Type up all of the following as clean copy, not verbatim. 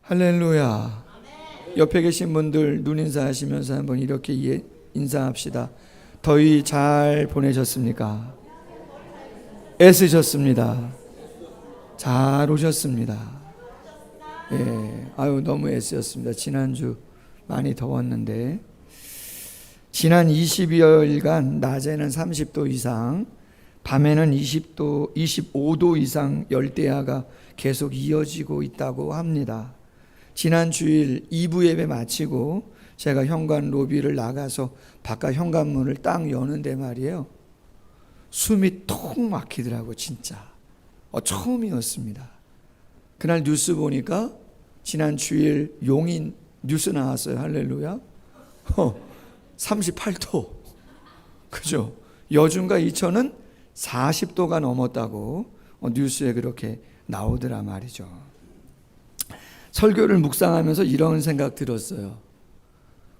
할렐루야. 옆에 계신 분들 눈인사 하시면서 한번 이렇게 인사합시다. 더위 잘 보내셨습니까? 애쓰셨습니다. 잘 오셨습니다. 예, 아유 너무 애쓰셨습니다. 지난주 많이 더웠는데 지난 22여일간 낮에는 30도 이상, 밤에는 25도 이상 열대야가 계속 이어지고 있다고 합니다. 지난 주일 2부 예배 마치고 제가 현관 로비를 나가서 바깥 현관문을 딱 여는데 말이에요, 숨이 턱 막히더라고. 진짜 처음이었습니다. 그날 뉴스 보니까 지난 주일 용인 뉴스 나왔어요. 할렐루야. 38도. 그죠? 여중과 이천은 40도가 넘었다고 뉴스에 그렇게 나오더라 말이죠. 설교를 묵상하면서 이런 생각 들었어요.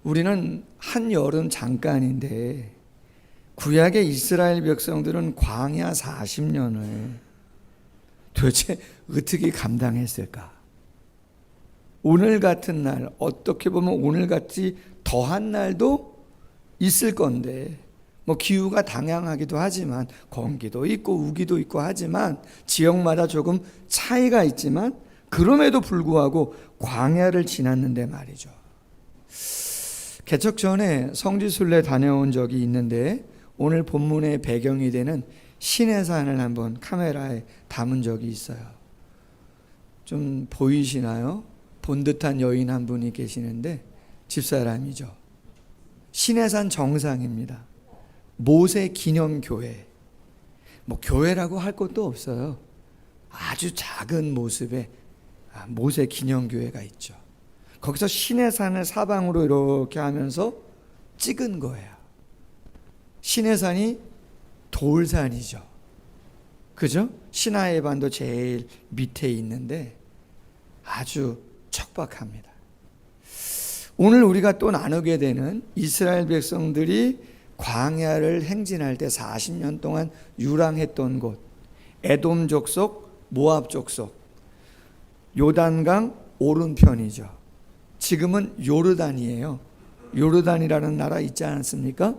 우리는 한여름 잠깐인데 구약의 이스라엘 백성들은 광야 40년을 도대체 어떻게 감당했을까? 오늘 같은 날, 어떻게 보면 오늘같이 더한 날도 있을 건데, 뭐 기후가 다양하기도 하지만 건기도 있고 우기도 있고 하지만 지역마다 조금 차이가 있지만 그럼에도 불구하고 광야를 지났는데 말이죠. 개척 전에 성지순례 다녀온 적이 있는데 오늘 본문의 배경이 되는 시내산을 한번 카메라에 담은 적이 있어요. 좀 보이시나요? 본 듯한 여인 한 분이 계시는데 집사람이죠. 시내산 정상입니다. 모세 기념교회. 뭐 교회라고 할 것도 없어요. 아주 작은 모습의 모세 기념교회가 있죠. 거기서 시내산을 사방으로 이렇게 하면서 찍은 거예요. 시내산이 돌산이죠. 그죠? 시나이 반도 제일 밑에 있는데 아주 척박합니다. 오늘 우리가 또 나누게 되는 이스라엘 백성들이 광야를 행진할 때 40년 동안 유랑했던 곳, 에돔 족속, 모압 족속, 요단강 오른편이죠. 지금은 요르단이에요. 요르단이라는 나라 있지 않습니까?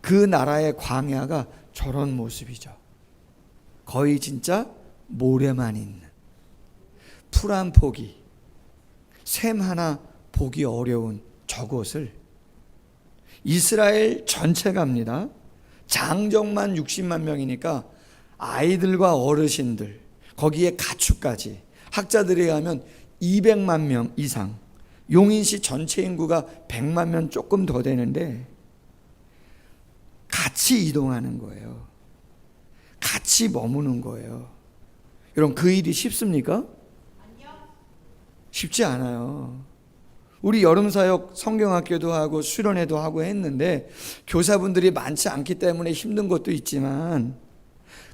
그 나라의 광야가 저런 모습이죠. 거의 진짜 모래만 있는, 풀 한 포기, 샘 하나 보기 어려운 저곳을 이스라엘 전체가 합니다. 장정만 60만 명이니까 아이들과 어르신들, 거기에 가축까지 학자들에 의하면 200만 명 이상, 용인시 전체 인구가 100만 명 조금 더 되는데 같이 이동하는 거예요. 같이 머무는 거예요. 여러분, 그 일이 쉽습니까? 쉽지 않아요. 우리 여름사역 성경학교도 하고 수련회도 하고 했는데 교사분들이 많지 않기 때문에 힘든 것도 있지만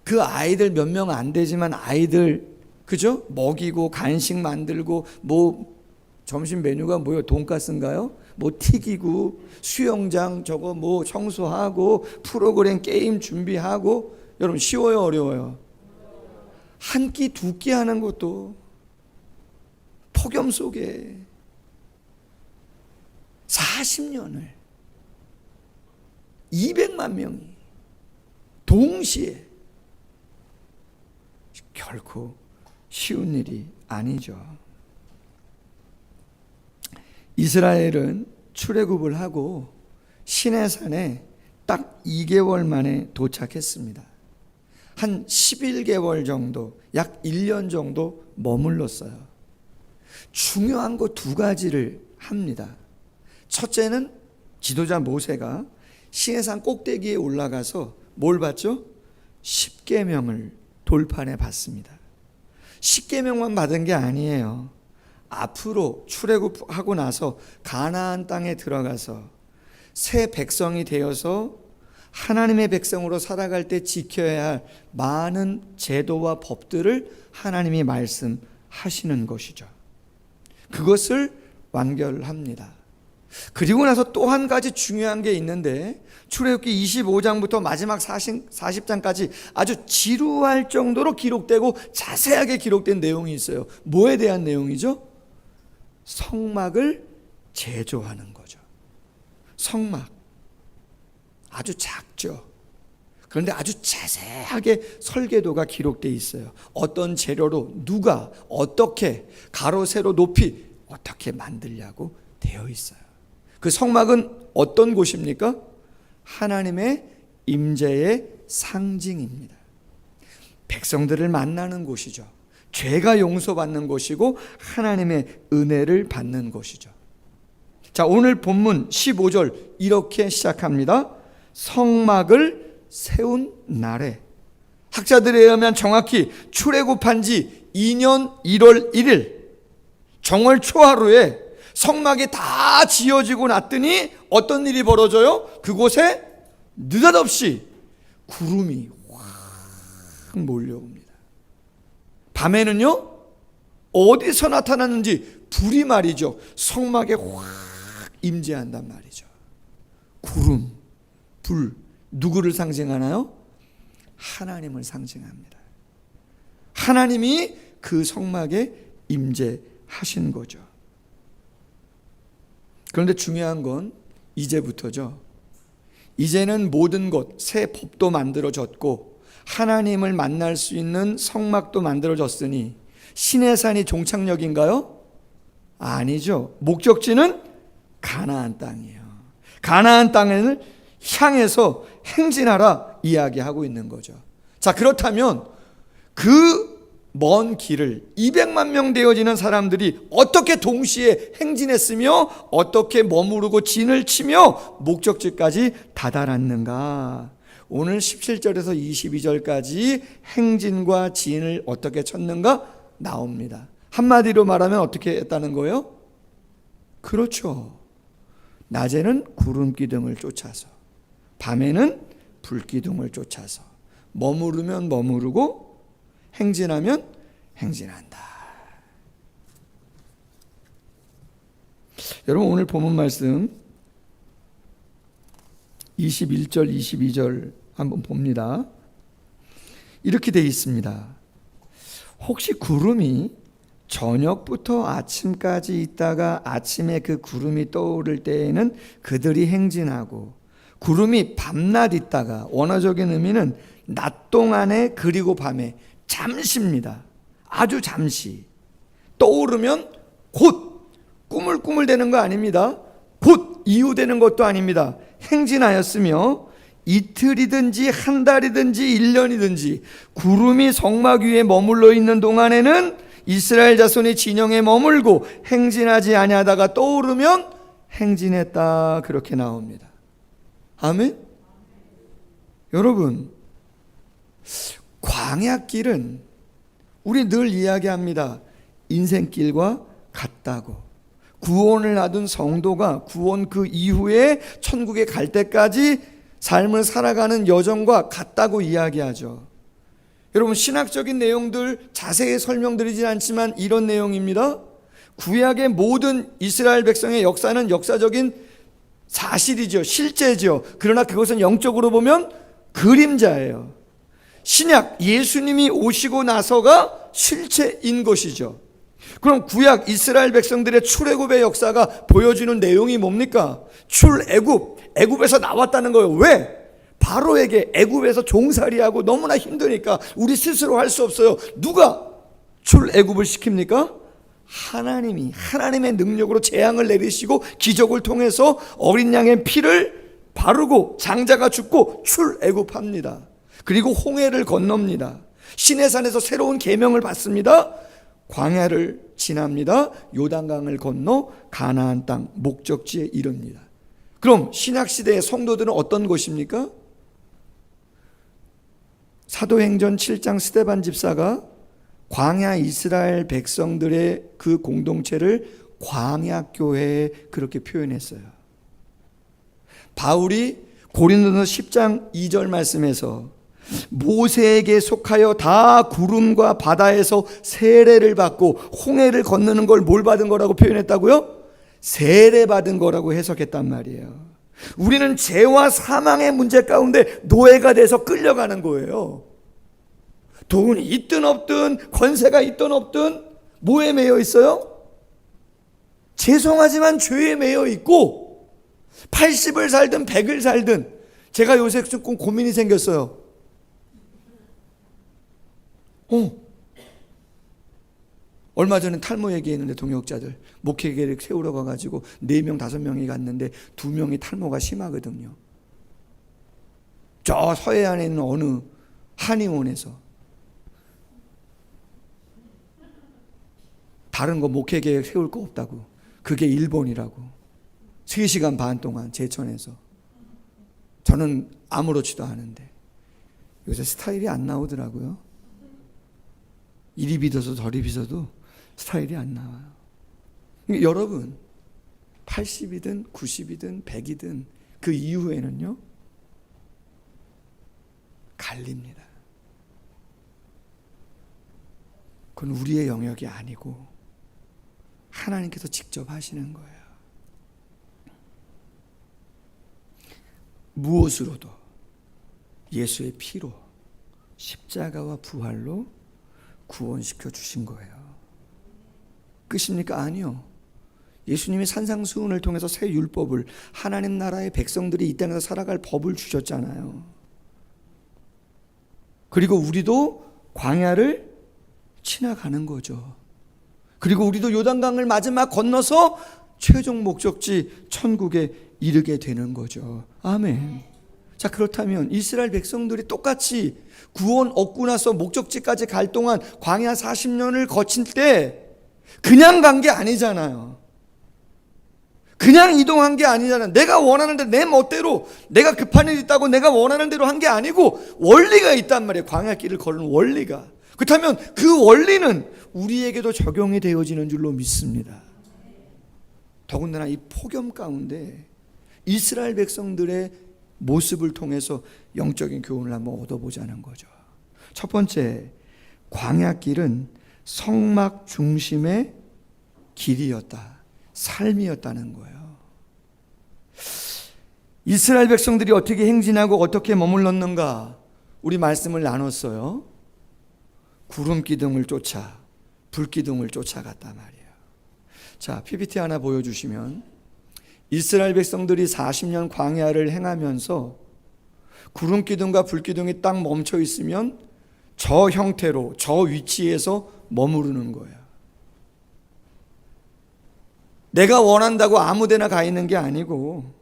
그 아이들 몇 명 안 되지만 아이들, 그죠? 먹이고 간식 만들고 뭐 점심 메뉴가 뭐예요? 돈가스인가요? 뭐 튀기고 수영장 저거 뭐 청소하고 프로그램 게임 준비하고. 여러분, 쉬워요, 어려워요? 한 끼 두 끼 하는 것도 폭염 속에 40년을 200만 명이 동시에, 결코 쉬운 일이 아니죠. 이스라엘은 출애굽을 하고 시내산에 딱 2개월 만에 도착했습니다. 한 11개월 정도, 약 1년 정도 머물렀어요. 중요한 거 두 가지를 합니다. 첫째는 지도자 모세가 시내산 꼭대기에 올라가서 뭘 받죠? 10계명을 돌판에 받습니다. 10계명만 받은 게 아니에요. 앞으로 출애굽하고 나서 가나안 땅에 들어가서 새 백성이 되어서 하나님의 백성으로 살아갈 때 지켜야 할 많은 제도와 법들을 하나님이 말씀하시는 것이죠. 그것을 완결합니다. 그리고 나서 또 한 가지 중요한 게 있는데 출애굽기 25장부터 마지막 40장까지 아주 지루할 정도로 기록되고 자세하게 기록된 내용이 있어요. 뭐에 대한 내용이죠? 성막을 제조하는 거죠. 성막 아주 작죠. 그런데 아주 자세하게 설계도가 기록되어 있어요. 어떤 재료로 누가 어떻게 가로 세로 높이 어떻게 만들려고 되어 있어요. 그 성막은 어떤 곳입니까? 하나님의 임재의 상징입니다. 백성들을 만나는 곳이죠. 죄가 용서받는 곳이고 하나님의 은혜를 받는 곳이죠. 자, 오늘 본문 15절 이렇게 시작합니다. 성막을 세운 날에, 학자들에 의하면 정확히 출애굽한 지 2년 1월 1일 정월 초하루에 성막이 다 지어지고 났더니 어떤 일이 벌어져요? 그곳에 느닷없이 구름이 확 몰려옵니다. 밤에는요, 어디서 나타났는지 불이 말이죠, 성막에 확 임재한단 말이죠. 구름, 불, 누구를 상징하나요? 하나님을 상징합니다. 하나님이 그 성막에 임재하신 거죠. 그런데 중요한 건 이제부터죠. 이제는 모든 것, 새 법도 만들어졌고 하나님을 만날 수 있는 성막도 만들어졌으니 시내산이 종착역인가요? 아니죠. 목적지는 가나안 땅이에요. 가나안 땅을 향해서 행진하라 이야기하고 있는 거죠. 자, 그렇다면 그 먼 길을 200만 명 되어지는 사람들이 어떻게 동시에 행진했으며 어떻게 머무르고 진을 치며 목적지까지 다다랐는가? 오늘 17절에서 22절까지 행진과 진을 어떻게 쳤는가 나옵니다. 한마디로 말하면 어떻게 했다는 거예요? 그렇죠. 낮에는 구름 기둥을 쫓아서, 밤에는 불 기둥을 쫓아서, 머무르면 머무르고 행진하면 행진한다. 여러분, 오늘 본문 말씀 21절 22절 한번 봅니다. 이렇게 되어 있습니다. 혹시 구름이 저녁부터 아침까지 있다가 아침에 그 구름이 떠오를 때에는 그들이 행진하고, 구름이 밤낮 있다가, 원어적인 의미는 낮 동안에 그리고 밤에 잠시입니다. 아주 잠시. 떠오르면 곧 꾸물꾸물대는 거 아닙니다. 곧 이후되는 것도 아닙니다. 행진하였으며 이틀이든지 한 달이든지 1년이든지 구름이 성막 위에 머물러 있는 동안에는 이스라엘 자손이 진영에 머물고 행진하지 아니하다가 떠오르면 행진했다. 그렇게 나옵니다. 아멘? 여러분, 광야길은 우리 늘 이야기합니다. 인생길과 같다고. 구원을 얻은 성도가 구원 그 이후에 천국에 갈 때까지 삶을 살아가는 여정과 같다고 이야기하죠. 여러분, 신학적인 내용들 자세히 설명드리진 않지만 이런 내용입니다. 구약의 모든 이스라엘 백성의 역사는 역사적인 사실이죠. 실제죠. 그러나 그것은 영적으로 보면 그림자예요. 신약, 예수님이 오시고 나서가 실체인 것이죠. 그럼 구약 이스라엘 백성들의 출애굽의 역사가 보여주는 내용이 뭡니까? 출애굽, 애굽에서 나왔다는 거예요. 왜? 바로에게 애굽에서 종살이하고 너무나 힘드니까 우리 스스로 할 수 없어요. 누가 출애굽을 시킵니까? 하나님이, 하나님의 능력으로 재앙을 내리시고 기적을 통해서 어린 양의 피를 바르고 장자가 죽고 출애굽합니다. 그리고 홍해를 건넙니다. 시내산에서 새로운 계명을 받습니다. 광야를 지납니다. 요단강을 건너 가나안 땅 목적지에 이릅니다. 그럼 신약시대의 성도들은 어떤 것입니까? 사도행전 7장 스데반 집사가 광야 이스라엘 백성들의 그 공동체를 광야교회에 그렇게 표현했어요. 바울이 고린도서 10장 2절 말씀에서 모세에게 속하여 다 구름과 바다에서 세례를 받고 홍해를 건너는 걸 뭘 받은 거라고 표현했다고요? 세례 받은 거라고 해석했단 말이에요. 우리는 죄와 사망의 문제 가운데 노예가 돼서 끌려가는 거예요. 돈이 있든 없든 권세가 있든 없든 뭐에 매여 있어요? 죄송하지만 죄에 매여 있고 80을 살든 100을 살든. 제가 요새 조금 고민이 생겼어요. 얼마 전에 탈모 얘기했는데 동역자들 목회계를 세우러 가가지고 4명 5명이 갔는데 2명이 탈모가 심하거든요. 저 서해안에 있는 어느 한의원에서. 다른 거 목회계획 세울 거 없다고. 그게 일본이라고. 3시간 반 동안 제천에서. 저는 아무렇지도 않은데 요새 스타일이 안 나오더라고요. 이리 빚어서 저리 빚어도 스타일이 안 나와요. 여러분 80이든 90이든 100이든 그 이후에는요 갈립니다. 그건 우리의 영역이 아니고 하나님께서 직접 하시는 거예요. 무엇으로도 예수의 피로 십자가와 부활로 구원시켜 주신 거예요. 끝입니까? 아니요. 예수님이 산상수훈을 통해서 새 율법을, 하나님 나라의 백성들이 이 땅에서 살아갈 법을 주셨잖아요. 그리고 우리도 광야를 지나가는 거죠. 그리고 우리도 요단강을 마지막 건너서 최종 목적지 천국에 이르게 되는 거죠. 아멘. 자, 그렇다면 이스라엘 백성들이 똑같이 구원 얻고 나서 목적지까지 갈 동안 광야 40년을 거칠 때 그냥 간 게 아니잖아요. 그냥 이동한 게 아니잖아요. 내가 원하는 대로 내 멋대로, 내가 급한 일 있다고 내가 원하는 대로 한 게 아니고 원리가 있단 말이에요. 광야길을 걸은 원리가. 그렇다면 그 원리는 우리에게도 적용이 되어지는 줄로 믿습니다. 더군다나 이 폭염 가운데 이스라엘 백성들의 모습을 통해서 영적인 교훈을 한번 얻어보자는 거죠. 첫 번째, 광야길은 성막 중심의 길이었다. 삶이었다는 거예요. 이스라엘 백성들이 어떻게 행진하고 어떻게 머물렀는가 우리 말씀을 나눴어요. 구름 기둥을 쫓아 불 기둥을 쫓아갔단 말이에요. 자, PPT 하나 보여주시면 이스라엘 백성들이 40년 광야를 행하면서 구름 기둥과 불 기둥이 딱 멈춰 있으면 저 형태로 저 위치에서 머무르는 거예요. 내가 원한다고 아무데나 가 있는 게 아니고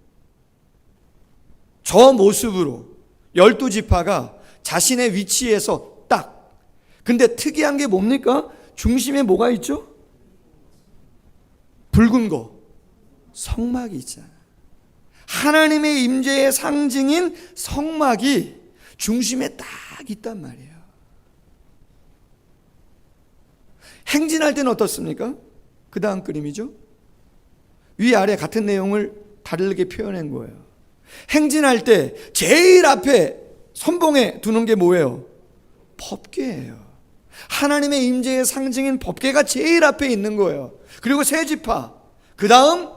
저 모습으로 12지파가 자신의 위치에서 딱. 근데 특이한 게 뭡니까? 중심에 뭐가 있죠? 붉은 거 성막이 있잖아요. 하나님의 임재의 상징인 성막이 중심에 딱 있단 말이에요. 행진할 때는 어떻습니까? 그 다음 그림이죠. 위아래 같은 내용을 다르게 표현한 거예요. 행진할 때 제일 앞에 선봉에 두는 게 뭐예요? 법궤예요. 하나님의 임재의 상징인 법궤가 제일 앞에 있는 거예요. 그리고 세 지파, 그 다음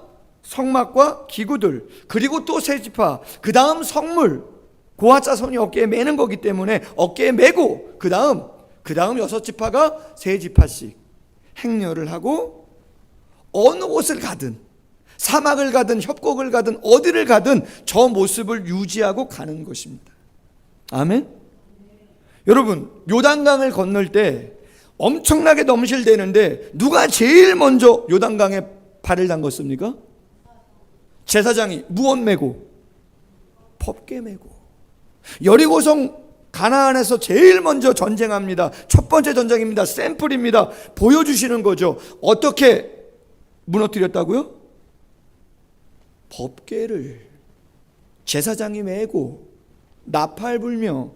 성막과 기구들, 그리고 또 세 지파, 그 다음 성물, 고아자손이 어깨에 매는 거기 때문에 어깨에 매고, 그 다음 6지파가 세 지파씩 행렬을 하고 어느 곳을 가든 사막을 가든 협곡을 가든 어디를 가든 저 모습을 유지하고 가는 것입니다. 아멘. 여러분, 요단강을 건널 때 엄청나게 넘실대는데 누가 제일 먼저 요단강에 발을 담궜습니까? 제사장이 무엇 메고? 법궤 메고. 여리고성 가나안에서 제일 먼저 전쟁합니다. 첫 번째 전쟁입니다. 샘플입니다. 보여주시는 거죠. 어떻게 무너뜨렸다고요? 법궤를 제사장이 메고 나팔 불며.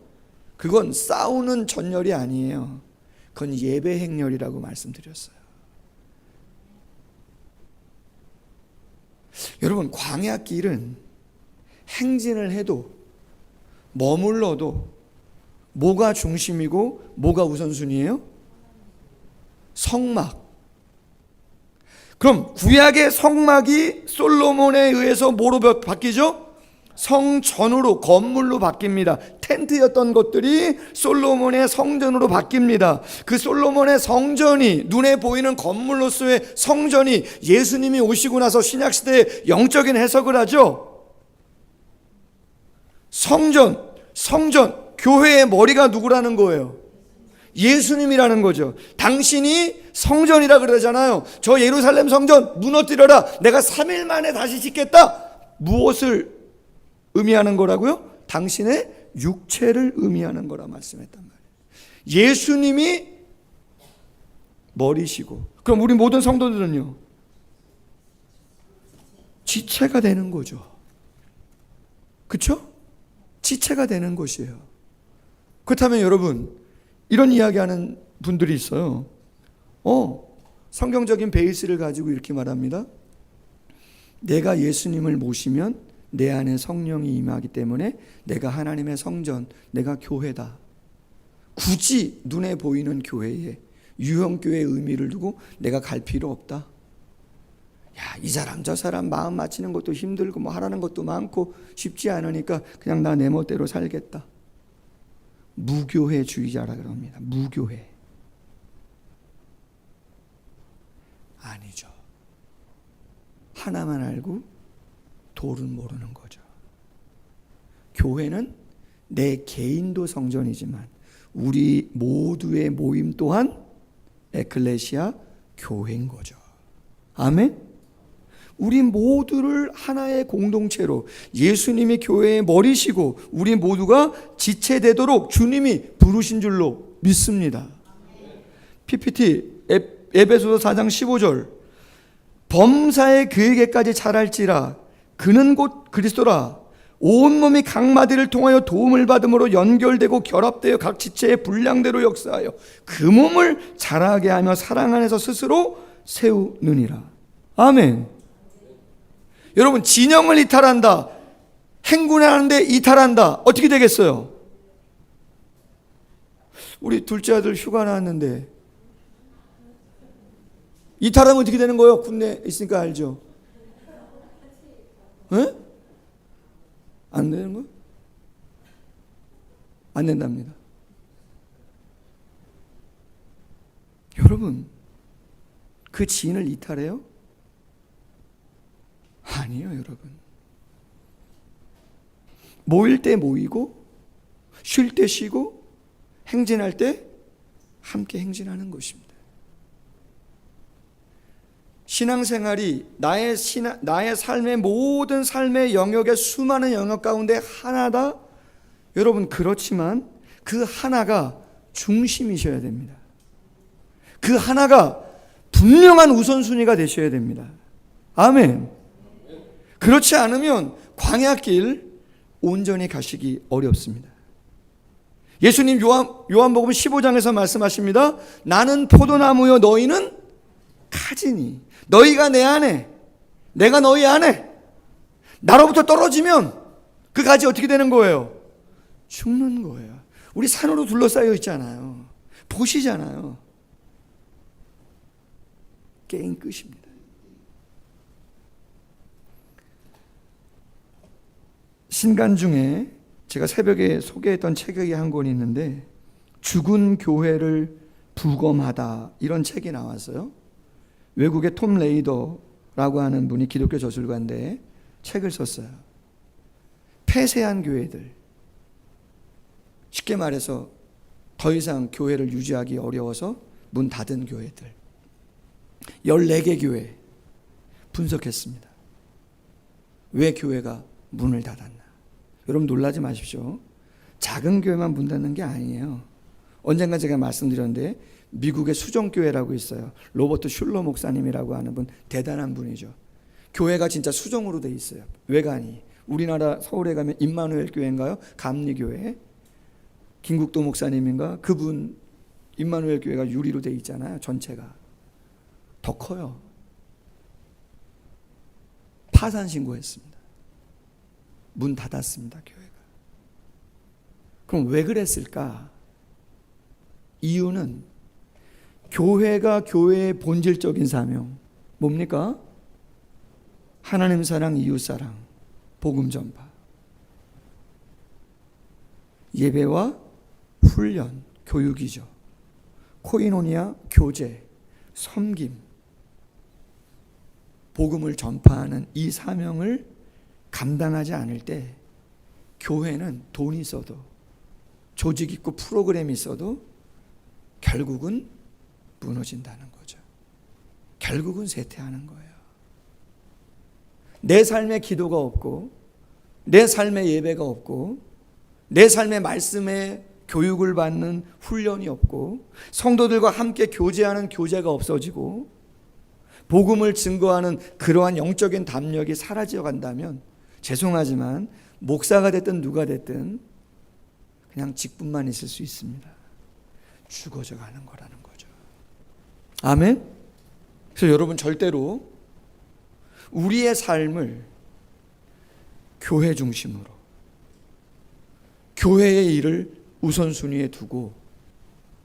그건 싸우는 전열이 아니에요. 그건 예배 행렬이라고 말씀드렸어요. 여러분, 광야길은 행진을 해도 머물러도 뭐가 중심이고 뭐가 우선순위예요? 성막. 그럼 구약의 성막이 솔로몬에 의해서 뭐로 바뀌죠? 성전으로, 건물로 바뀝니다. 텐트였던 것들이 솔로몬의 성전으로 바뀝니다. 그 솔로몬의 성전이, 눈에 보이는 건물로서의 성전이 예수님이 오시고 나서 신약시대에 영적인 해석을 하죠. 성전, 교회의 머리가 누구라는 거예요? 예수님이라는 거죠. 당신이 성전이라 그러잖아요. 저 예루살렘 성전 무너뜨려라, 내가 3일 만에 다시 짓겠다. 무엇을 의미하는 거라고요? 당신의 육체를 의미하는 거라 말씀했단 말이에요. 예수님이 머리시고, 그럼 우리 모든 성도들은요, 지체가 되는 거죠. 그렇죠? 지체가 되는 것이에요. 그렇다면 여러분, 이런 이야기하는 분들이 있어요. 성경적인 베이스를 가지고 이렇게 말합니다. 내가 예수님을 모시면 내 안에 성령이 임하기 때문에 내가 하나님의 성전, 내가 교회다. 굳이 눈에 보이는 교회에, 유형교회의 의미를 두고 내가 갈 필요 없다. 야, 이 사람 저 사람 마음 맞추는 것도 힘들고 뭐 하라는 것도 많고 쉽지 않으니까 그냥 나 내 멋대로 살겠다. 무교회주의자라 그럽니다. 무교회. 아니죠. 하나만 알고 도는 모르는 거죠. 교회는 내 개인도 성전이지만 우리 모두의 모임 또한 에클레시아 교회인 거죠. 아멘? 우리 모두를 하나의 공동체로, 예수님이 교회의 머리시고 우리 모두가 지체되도록 주님이 부르신 줄로 믿습니다. PPT 에베소서 4장 15절, 범사의 그에게까지 자랄지라 그는 곧 그리스도라. 온몸이 각 마디를 통하여 도움을 받음으로 연결되고 결합되어 각 지체의 분량대로 역사하여 그 몸을 자라게 하며 사랑 안에서 스스로 세우느니라. 아멘. 여러분, 진영을 이탈한다, 행군하는데 이탈한다, 어떻게 되겠어요? 우리 둘째 아들 휴가 나왔는데 이탈하면 어떻게 되는 거예요? 군대 있으니까 알죠? 에? 안 되는 거예요? 안 된답니다. 여러분, 그 지인을 이탈해요? 아니요, 여러분. 모일 때 모이고, 쉴 때 쉬고, 행진할 때 함께 행진하는 것입니다. 신앙생활이 나의 삶의 모든 삶의 영역의 수많은 영역 가운데 하나다? 여러분, 그렇지만 그 하나가 중심이셔야 됩니다. 그 하나가 분명한 우선순위가 되셔야 됩니다. 아멘. 그렇지 않으면 광야길 온전히 가시기 어렵습니다. 예수님 요한복음 15장에서 말씀하십니다. 나는 포도나무요 너희는 가지니. 너희가 내 안에, 내가 너희 안에. 나로부터 떨어지면 그 가지 어떻게 되는 거예요? 죽는 거예요. 우리 산으로 둘러싸여 있잖아요. 보시잖아요. 게임 끝입니다. 신간 중에 제가 새벽에 소개했던 책이 한 권이 있는데, 죽은 교회를 부검하다, 이런 책이 나왔어요. 외국의 톰 레이더라고 하는 분이 기독교 저술가인데 책을 썼어요. 폐쇄한 교회들, 쉽게 말해서 더 이상 교회를 유지하기 어려워서 문 닫은 교회들, 14개 교회 분석했습니다. 왜 교회가 문을 닫았나? 여러분 놀라지 마십시오. 작은 교회만 문 닫는 게 아니에요. 언젠가 제가 말씀드렸는데 미국의 수종교회라고 있어요. 로버트 슐러 목사님이라고 하는 분, 대단한 분이죠. 교회가 진짜 수종으로 돼 있어요. 외관이. 우리나라 서울에 가면 임마누엘 교회인가요? 감리교회. 김국도 목사님인가? 그분 임마누엘 교회가 유리로 돼 있잖아요. 전체가. 더 커요. 파산 신고했습니다. 문 닫았습니다, 교회가. 그럼 왜 그랬을까? 이유는 교회가 교회의 본질적인 사명, 뭡니까? 하나님 사랑, 이웃 사랑, 복음 전파. 예배와 훈련, 교육이죠. 코이노니아, 교제, 섬김, 복음을 전파하는 이 사명을 감당하지 않을 때 교회는 돈이 있어도, 조직 있고 프로그램이 있어도 결국은 무너진다는 거죠. 결국은 쇠퇴하는 거예요. 내 삶에 기도가 없고, 내 삶에 예배가 없고, 내 삶의 말씀에 교육을 받는 훈련이 없고, 성도들과 함께 교제하는 교제가 없어지고, 복음을 증거하는 그러한 영적인 담력이 사라져 간다면, 죄송하지만 목사가 됐든 누가 됐든 그냥 직분만 있을 수 있습니다. 죽어져 가는 거라는 거죠. 아멘? 그래서 여러분, 절대로 우리의 삶을 교회 중심으로, 교회의 일을 우선순위에 두고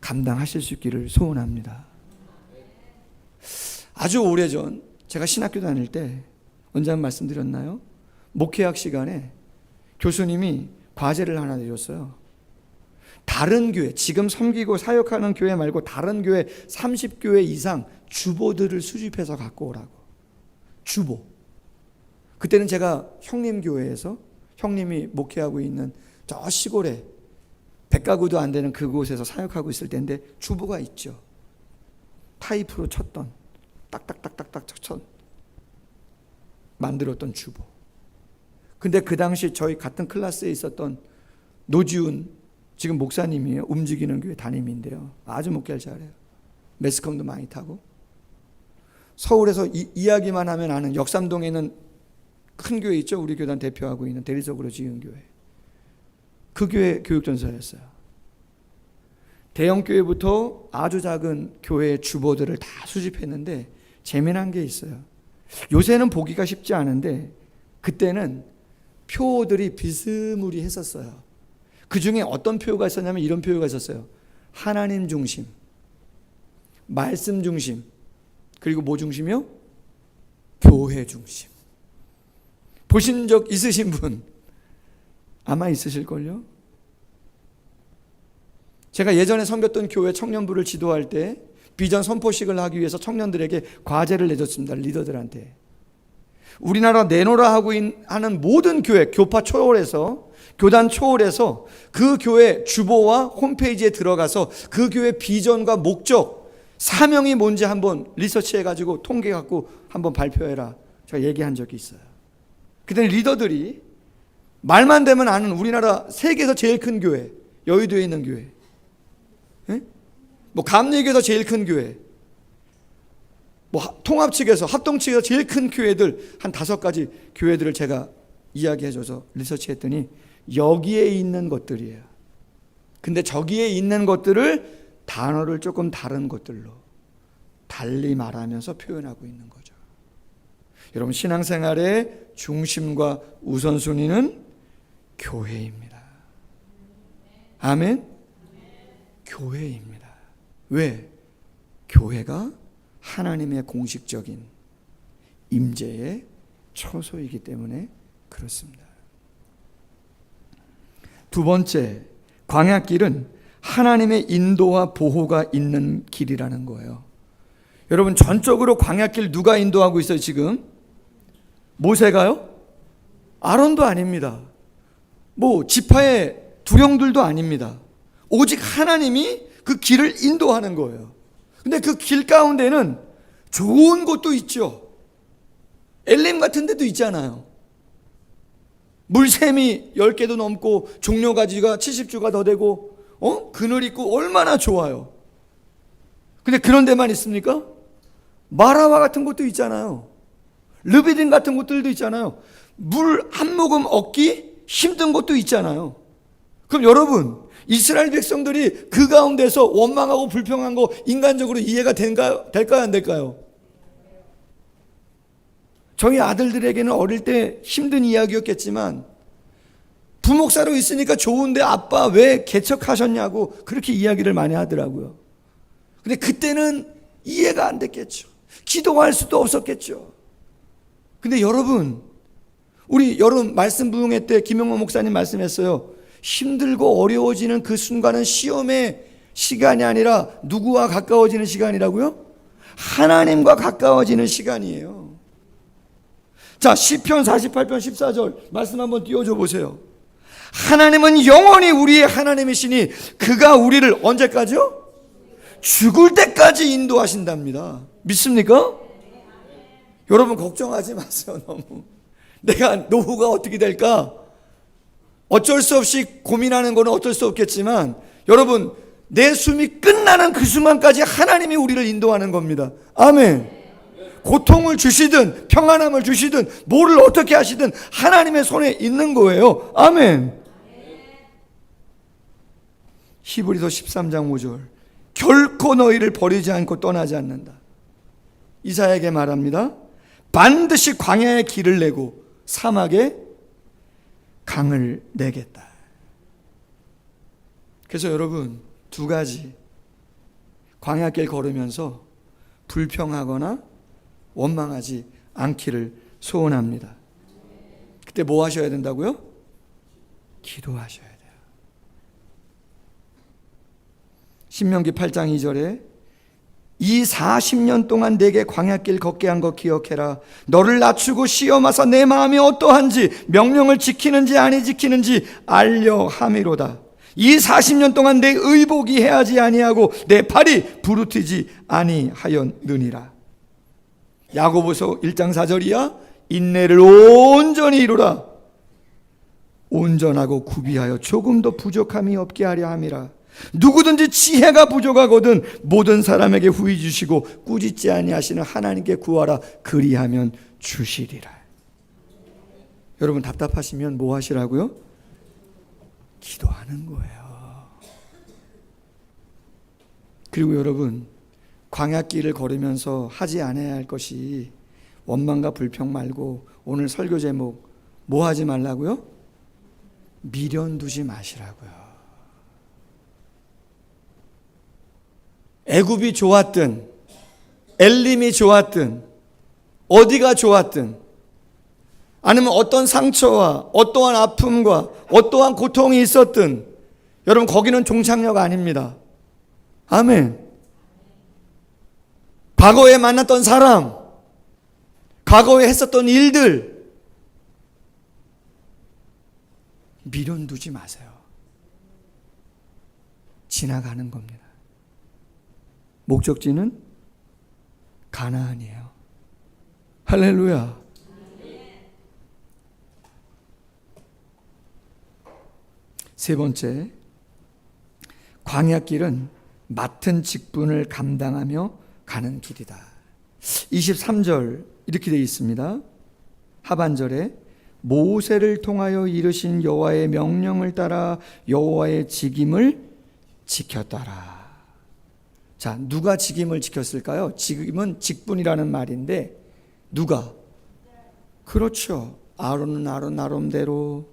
감당하실 수 있기를 소원합니다. 아주 오래전 제가 신학교 다닐 때 언제 한번 말씀드렸나요? 목회학 시간에 교수님이 과제를 하나 내줬어요. 다른 교회, 지금 섬기고 사역하는 교회 말고 다른 교회 30교회 이상 주보들을 수집해서 갖고 오라고. 주보. 그때는 제가 형님 교회에서, 형님이 목회하고 있는 저 시골에 100가구도 안 되는 그곳에서 사역하고 있을 때인데 주보가 있죠. 타이프로 쳤던, 딱딱딱딱딱 쳐 만들었던 주보. 근데 그 당시 저희 같은 클래스에 있었던 노지훈, 지금 목사님이에요. 움직이는 교회 담임인데요. 아주 목회를 잘해요. 매스컴도 많이 타고. 서울에서 이야기만 하면 아는 역삼동에 있는 큰 교회 있죠. 우리 교단 대표하고 있는 대리석으로 지은 교회. 그 교회 교육전사였어요. 대형 교회부터 아주 작은 교회의 주보들을 다 수집했는데 재미난 게 있어요. 요새는 보기가 쉽지 않은데 그때는 표들이 비스무리했었어요. 그 중에 어떤 표가 있었냐면 이런 표가 있었어요. 하나님 중심, 말씀 중심, 그리고 뭐 중심이요? 교회 중심. 보신 적 있으신 분 아마 있으실걸요? 제가 예전에 섬겼던 교회 청년부를 지도할 때 비전 선포식을 하기 위해서 청년들에게 과제를 내줬습니다. 리더들한테. 우리나라 내노라 하고 하는 모든 교회, 교파 초월해서, 교단 초월해서 그 교회 주보와 홈페이지에 들어가서 그 교회 비전과 목적, 사명이 뭔지 한번 리서치해가지고 통계 갖고 한번 발표해라. 제가 얘기한 적이 있어요. 그때 리더들이 말만 되면 아는 우리나라 세계에서 제일 큰 교회, 여의도에 있는 교회, 뭐 감리교에서 제일 큰 교회, 뭐 통합 측에서, 합동 측에서 제일 큰 교회들 한 5가지 교회들을 제가 이야기해줘서 리서치했더니 여기에 있는 것들이에요. 근데 저기에 있는 것들을 단어를 조금 다른 것들로 달리 말하면서 표현하고 있는 거죠. 여러분, 신앙생활의 중심과 우선순위는 교회입니다. 아멘? 교회입니다. 왜? 교회가 하나님의 공식적인 임재의 처소이기 때문에 그렇습니다. 두 번째, 광야길은 하나님의 인도와 보호가 있는 길이라는 거예요. 여러분, 전적으로 광야길 누가 인도하고 있어요 지금? 모세가요? 아론도 아닙니다. 뭐 지파의 두령들도 아닙니다. 오직 하나님이 그 길을 인도하는 거예요. 근데 그 길 가운데는 좋은 곳도 있죠. 엘림 같은 데도 있잖아요. 물샘이 10개도 넘고 종려가지가 70주가 더 되고 그늘 있고 얼마나 좋아요. 근데 그런 데만 있습니까? 마라와 같은 곳도 있잖아요. 르비딘 같은 곳들도 있잖아요. 물 한 모금 얻기 힘든 곳도 있잖아요. 그럼 여러분, 이스라엘 백성들이 그 가운데서 원망하고 불평한 거 인간적으로 이해가 될까요? 안 될까요? 저희 아들들에게는 어릴 때 힘든 이야기였겠지만 부목사로 있으니까 좋은데 아빠 왜 개척하셨냐고 그렇게 이야기를 많이 하더라고요. 근데 그때는 이해가 안 됐겠죠. 기도할 수도 없었겠죠. 근데 여러분, 우리 여름 말씀 부흥회 때 김영모 목사님 말씀했어요. 힘들고 어려워지는 그 순간은 시험의 시간이 아니라 누구와 가까워지는 시간이라고요? 하나님과 가까워지는 시간이에요. 자, 시편 48편 14절 말씀 한번 띄워줘 보세요. 하나님은 영원히 우리의 하나님이시니 그가 우리를 언제까지요? 죽을 때까지 인도하신답니다. 믿습니까? 여러분 걱정하지 마세요. 너무 내가 노후가 어떻게 될까 어쩔 수 없이 고민하는 거는 어쩔 수 없겠지만, 여러분 내 숨이 끝나는 그 순간까지 하나님이 우리를 인도하는 겁니다. 아멘. 고통을 주시든 평안함을 주시든 뭐를 어떻게 하시든 하나님의 손에 있는 거예요. 아멘. 히브리서 13장 5절 결코 너희를 버리지 않고 떠나지 않는다. 이사야에게 말합니다. 반드시 광야에 길을 내고 사막에 강을 내겠다. 그래서 여러분 두 가지, 광야길 걸으면서 불평하거나 원망하지 않기를 소원합니다. 그때 뭐 하셔야 된다고요? 기도하셔야 돼요. 신명기 8장 2절에 이 40년 동안 내게 광야길 걷게 한 것 기억해라. 너를 낮추고 시험하사 내 마음이 어떠한지 명령을 지키는지 아니 지키는지 알려 함이로다. 이 40년 동안 내 의복이 해하지 아니하고 내 팔이 부르트지 아니하였느니라. 야고보서 1장 4절이야. 인내를 온전히 이루라. 온전하고 구비하여 조금도 부족함이 없게 하려 함이라. 누구든지 지혜가 부족하거든 모든 사람에게 후히 주시고 꾸짖지 아니하시는 하나님께 구하라. 그리하면 주시리라. 여러분 답답하시면 뭐 하시라고요? 기도하는 거예요. 그리고 여러분 광야길을 걸으면서 하지 않아야 할 것이 원망과 불평 말고, 오늘 설교 제목 뭐 하지 말라고요? 미련 두지 마시라고요. 애굽이 좋았든 엘림이 좋았든 어디가 좋았든, 아니면 어떤 상처와 어떠한 아픔과 어떠한 고통이 있었든, 여러분 거기는 종착역 아닙니다. 아멘. 과거에 만났던 사람, 과거에 했었던 일들 미련 두지 마세요. 지나가는 겁니다. 목적지는 가나안이에요. 할렐루야. 세 번째, 광야길은 맡은 직분을 감당하며 가는 길이다. 23절 이렇게 되어 있습니다. 하반절에 모세를 통하여 이르신 여호와의 명령을 따라 여호와의 직임을 지켰더라. 자, 누가 직임을 지켰을까요? 직임은 직분이라는 말인데 누가? 그렇죠. 아론은 아론 나름대로,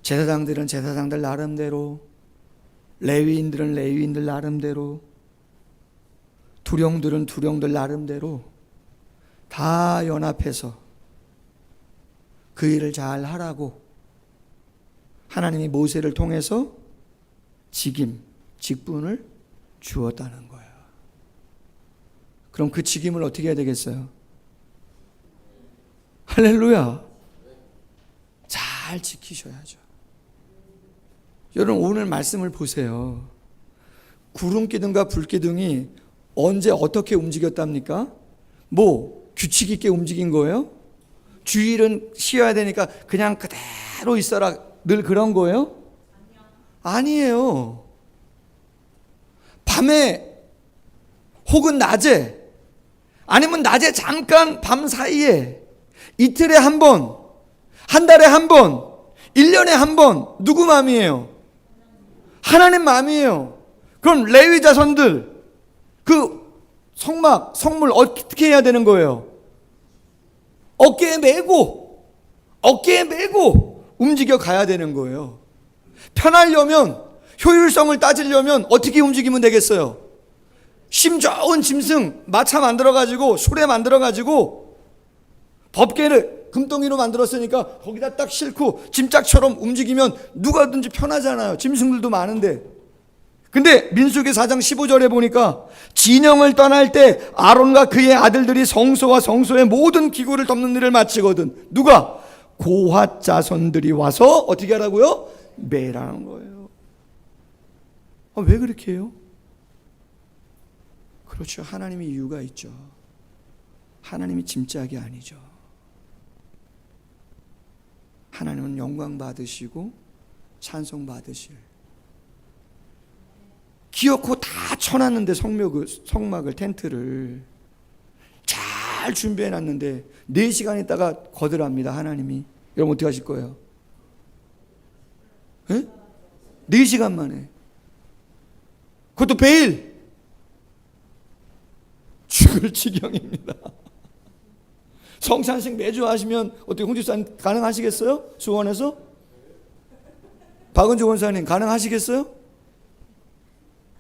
제사장들은 제사장들 나름대로, 레위인들은 레위인들 나름대로, 두령들은 두령들 나름대로 다 연합해서 그 일을 잘 하라고 하나님이 모세를 통해서 직임, 직분을 주었다는 거예요. 그럼 그 직임을 어떻게 해야 되겠어요? 할렐루야. 잘 지키셔야죠. 여러분 오늘 말씀을 보세요. 구름기둥과 불기둥이 언제 어떻게 움직였답니까? 뭐 규칙 있게 움직인 거예요? 주일은 쉬어야 되니까 그냥 그대로 있어라 늘 그런 거예요? 아니에요. 밤에 혹은 낮에, 아니면 낮에 잠깐 밤 사이에, 이틀에 한 번, 한 달에 한 번, 1년에 한 번, 누구 마음이에요? 하나님 마음이에요. 그럼 레위 자손들 그 성막, 성물 어떻게 해야 되는 거예요? 어깨에 메고 움직여 가야 되는 거예요. 편하려면, 효율성을 따지려면 어떻게 움직이면 되겠어요? 심 좋은 짐승 마차 만들어가지고 수레 만들어가지고 법궤를 금덩이로 만들었으니까 거기다 딱 싣고 짐짝처럼 움직이면 누가든지 편하잖아요. 짐승들도 많은데. 근데 민수기 4장 15절에 보니까 진영을 떠날 때 아론과 그의 아들들이 성소와 성소의 모든 기구를 덮는 일을 마치거든. 누가? 고핫 자손들이 와서 어떻게 하라고요? 매라는 거예요. 왜 그렇게 해요? 그렇죠. 하나님이 이유가 있죠. 하나님이 짐짝이 아니죠. 하나님은 영광 받으시고 찬송 받으실, 기어코 다 쳐놨는데 성막을 텐트를 잘 준비해놨는데 4시간 있다가 거들합니다. 하나님이. 여러분 어떻게 하실 거예요? 4시간 만에. 그것도 베일. 죽을 지경입니다. 성찬식 매주 하시면 어떻게 홍지사님 가능하시겠어요? 수원에서? 박은주 원사님 가능하시겠어요?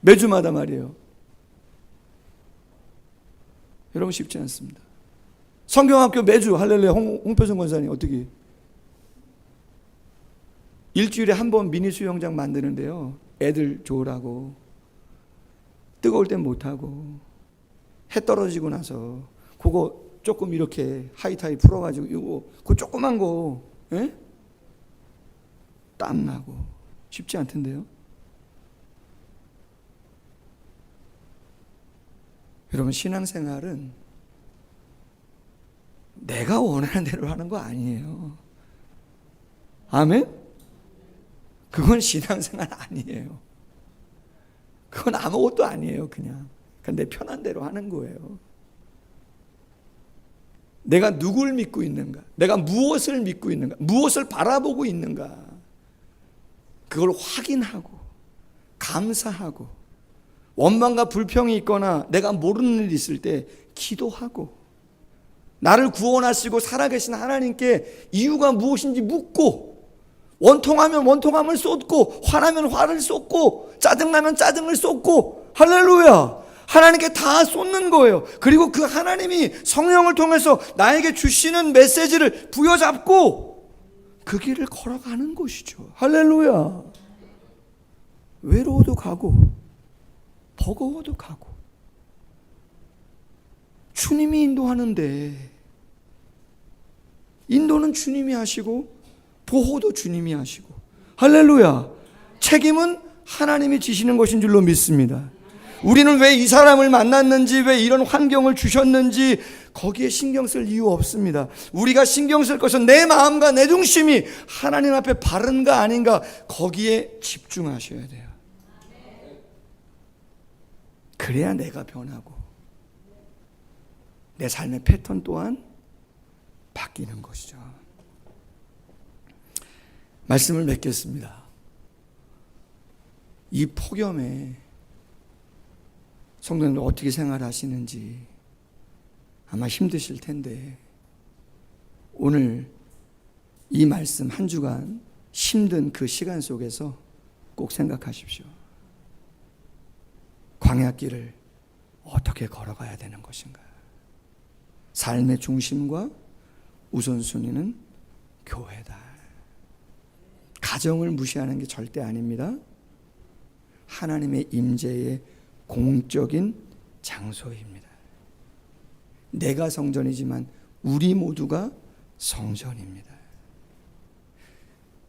매주마다 말이에요. 여러분 쉽지 않습니다. 성경학교 매주 할렐루야 홍표성 권사님 어떻게? 일주일에 한 번 미니 수영장 만드는데요. 애들 좋으라고. 뜨거울 땐 못하고 해 떨어지고 나서 그거 조금 이렇게 하이타이 풀어가지고 이거 그 조그만 거 땀나고 쉽지 않던데요. 여러분 신앙생활은 내가 원하는 대로 하는 거 아니에요. 아멘? 그건 신앙생활 아니에요. 그건 아무것도 아니에요. 그냥 내 편한 대로 하는 거예요. 내가 누굴 믿고 있는가? 내가 무엇을 믿고 있는가? 무엇을 바라보고 있는가? 그걸 확인하고 감사하고 원망과 불평이 있거나 내가 모르는 일이 있을 때 기도하고 나를 구원하시고 살아계신 하나님께 이유가 무엇인지 묻고 원통하면 원통함을 쏟고 화나면 화를 쏟고 짜증나면 짜증을 쏟고 할렐루야 하나님께 다 쏟는 거예요. 그리고 그 하나님이 성령을 통해서 나에게 주시는 메시지를 부여잡고 그 길을 걸어가는 것이죠. 할렐루야. 외로워도 가고 버거워도 가고 주님이 인도하는데 인도는 주님이 하시고 보호도 주님이 하시고 할렐루야. 책임은 하나님이 지시는 것인 줄로 믿습니다. 우리는 왜 이 사람을 만났는지 왜 이런 환경을 주셨는지 거기에 신경 쓸 이유 없습니다. 우리가 신경 쓸 것은 내 마음과 내 중심이 하나님 앞에 바른가 아닌가 거기에 집중하셔야 돼요. 그래야 내가 변하고 내 삶의 패턴 또한 바뀌는 것이죠. 말씀을 맺겠습니다. 이 폭염에 성도님들 어떻게 생활하시는지 아마 힘드실 텐데 오늘 이 말씀 한 주간 힘든 그 시간 속에서 꼭 생각하십시오. 광야길을 어떻게 걸어가야 되는 것인가? 삶의 중심과 우선순위는 교회다. 가정을 무시하는 게 절대 아닙니다. 하나님의 임재의 공적인 장소입니다. 내가 성전이지만 우리 모두가 성전입니다.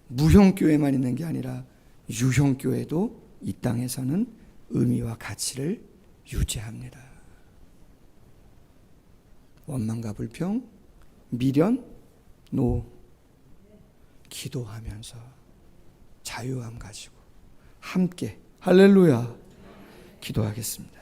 무형교회만 있는 게 아니라 유형교회도 이 땅에서는 의미와 가치를 유지합니다. 원망과 불평, 미련, 노 기도하면서 자유함 가지고 함께 할렐루야 기도하겠습니다.